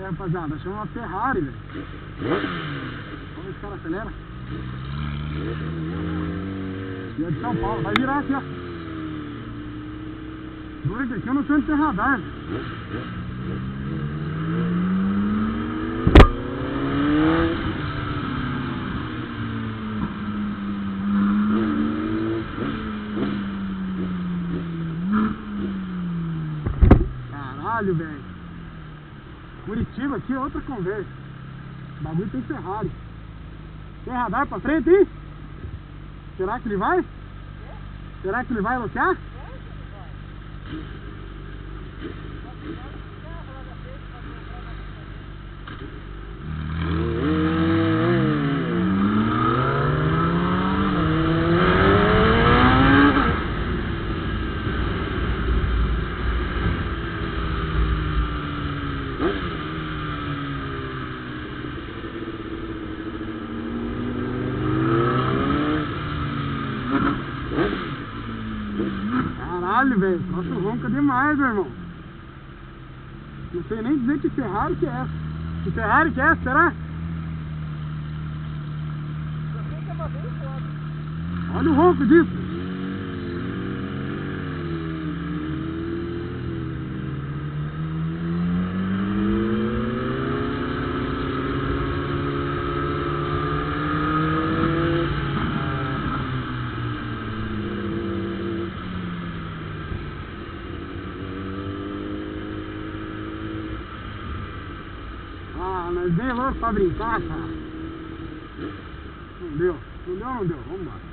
É, rapaziada, achamos uma Ferrari, velho. Vamos ver se o cara acelera. E é de São Paulo, vai virar aqui, ó. Doido aqui, eu não sei onde tem radar, velho. Caralho, velho. Curitiba aqui é outra conversa. O bagulho tem Ferrari. Tem radar pra frente, hein? Será que ele vai? Será que ele vai bloquear? Caralho, velho, nossa, ronca demais, meu irmão. Não sei nem dizer que Ferrari que é essa. Que Ferrari que é essa, será? Olha o ronco disso. Ah, mas bem louco pra brincar, cara. Não deu, não deu, vamos embora.